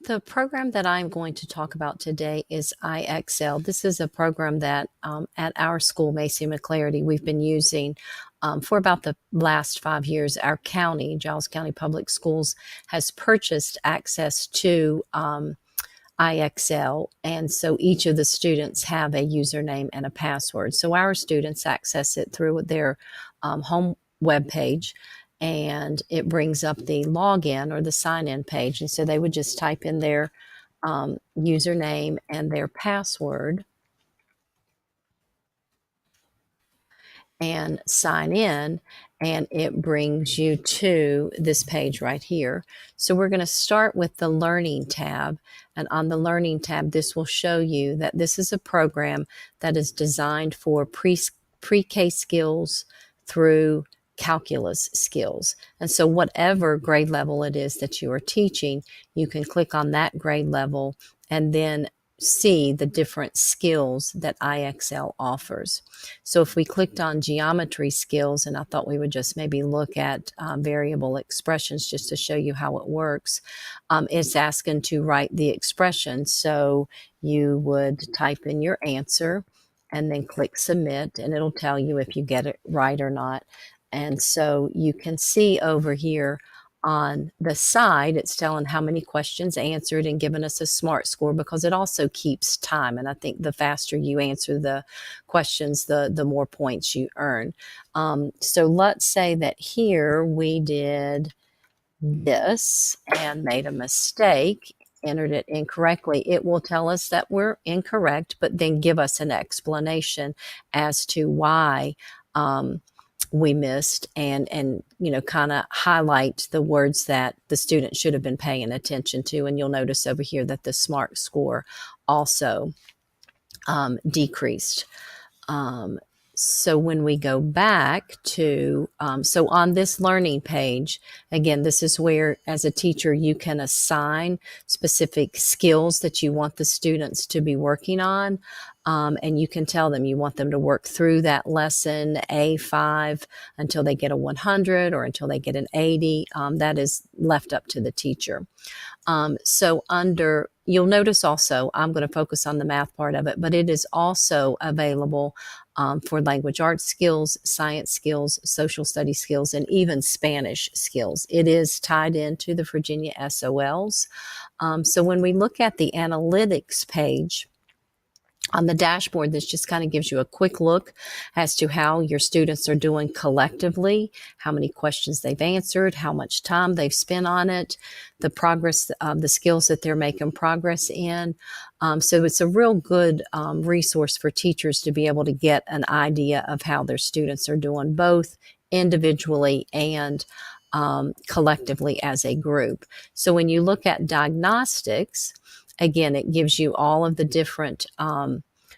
The program that I'm going to talk about today is IXL. This is a program that at our school, Macy McClarity, we've been using for about the last 5 years. Our county, Giles County Public Schools, has purchased access to IXL, and so each of the students have a username and a password. So our students access it through their home web page, and it brings up the login or the sign in page. And so they would just type in their username and their password and sign in, and it brings you to this page right here. So we're going to start with the Learning tab, and on the Learning tab, this will show you that this is a program that is designed for pre-K skills through calculus skills. And so whatever grade level it is that you are teaching, you can click on that grade level and then see the different skills that IXL offers. So if we clicked on geometry skills, and I thought we would just maybe look at variable expressions just to show you how it works, it's asking to write the expression. So you would type in your answer and then click submit, and it'll tell you if you get it right or not. And so you can see over here on the side, it's telling how many questions answered and giving us a SMART score, because it also keeps time. And I think the faster you answer the questions, the more points you earn. So let's say that here we did this and made a mistake, entered it incorrectly. It will tell us that we're incorrect, but then give us an explanation as to why we missed, and kind of highlight the words that the student should have been paying attention to. And you'll notice over here that the SMART score also decreased. So when we go back to, so on this learning page, again, this is where as a teacher you can assign specific skills that you want the students to be working on. And you can tell them you want them to work through that lesson A5 until they get a 100 or until they get an 80. That is left up to the teacher. So under, you'll notice also, I'm going to focus on the math part of it, but it is also available for language arts skills, science skills, social studies skills, and even Spanish skills. It is tied into the Virginia SOLs. So when we look at the analytics page, on the dashboard, this just kind of gives you a quick look as to how your students are doing collectively, how many questions they've answered, how much time they've spent on it, the progress, the skills that they're making progress in. So it's a real good resource for teachers to be able to get an idea of how their students are doing, both individually and collectively as a group. So when you look at diagnostics, again, it gives you all of the different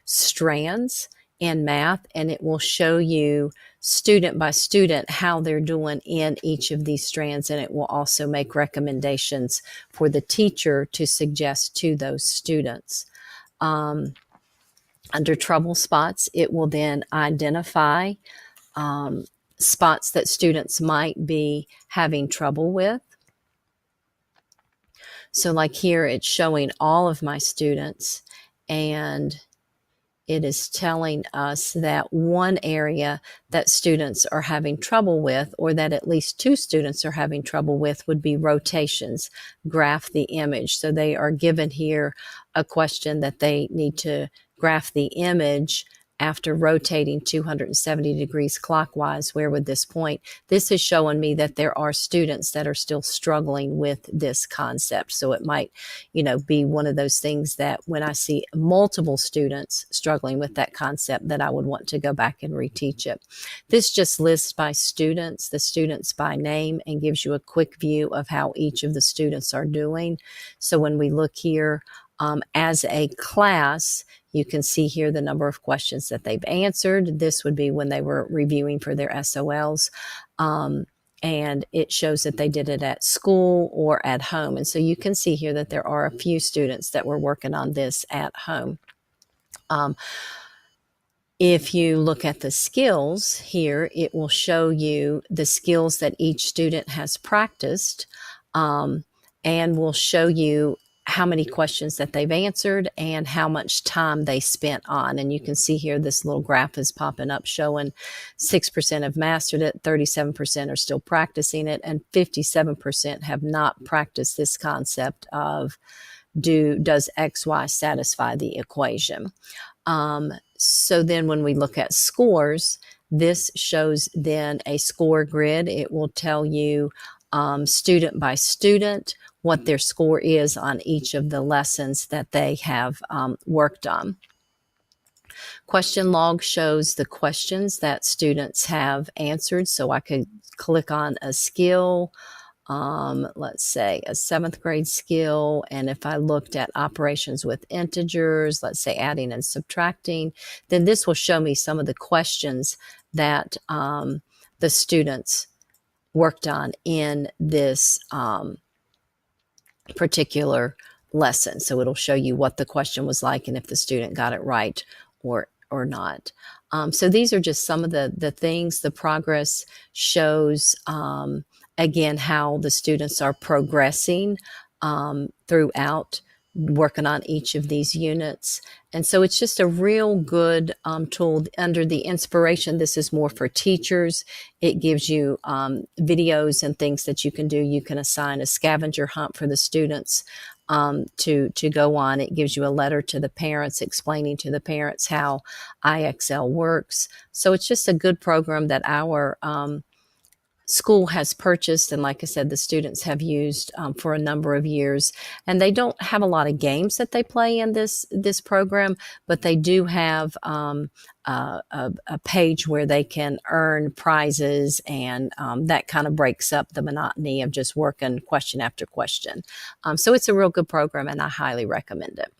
strands in math, and it will show you student by student how they're doing in each of these strands, and it will also make recommendations for the teacher to suggest to those students. Under trouble spots, it will then identify spots that students might be having trouble with. So like here, it's showing all of my students, and it is telling us that one area that students are having trouble with, or that at least two students are having trouble with, would be rotations, graph the image. So they are given here a question that they need to graph the image after rotating 270 degrees clockwise. Where would this point? This is showing me that there are students that are still struggling with this concept. So it might, be one of those things that when I see multiple students struggling with that concept, that I would want to go back and reteach it. This just lists by students, the students by name, and gives you a quick view of how each of the students are doing. So when we look here, as a class, you can see here the number of questions that they've answered. This would be when they were reviewing for their SOLs. And it shows that they did it at school or at home. And so you can see here that there are a few students that were working on this at home. If you look at the skills here, it will show you the skills that each student has practiced, and will show you how many questions that they've answered and how much time they spent on. And you can see here this little graph is popping up showing 6% have mastered it, 37% are still practicing it, and 57% have not practiced this concept of does XY satisfy the equation. So then when we look at scores, this shows then a score grid. It will tell you student by student what their score is on each of the lessons that they have worked on. Question log shows the questions that students have answered. So I could click on a skill, let's say a 7th grade skill. And if I looked at operations with integers, let's say adding and subtracting, then this will show me some of the questions that the students worked on in this particular lesson. So it'll show you what the question was like and if the student got it right or not. So these are just some of the things. The progress shows, again, how the students are progressing throughout working on each of these units. And so it's just a real good tool. Under the inspiration, this is more for teachers. It gives you videos and things that you can do. You can assign a scavenger hunt for the students to go on. It gives you a letter to the parents explaining to the parents how IXL works. So it's just a good program that our school has purchased, and like I said, the students have used for a number of years. And they don't have a lot of games that they play in this program, but they do have a page where they can earn prizes, and that kind of breaks up the monotony of just working question after question. So it's a real good program, and I highly recommend it.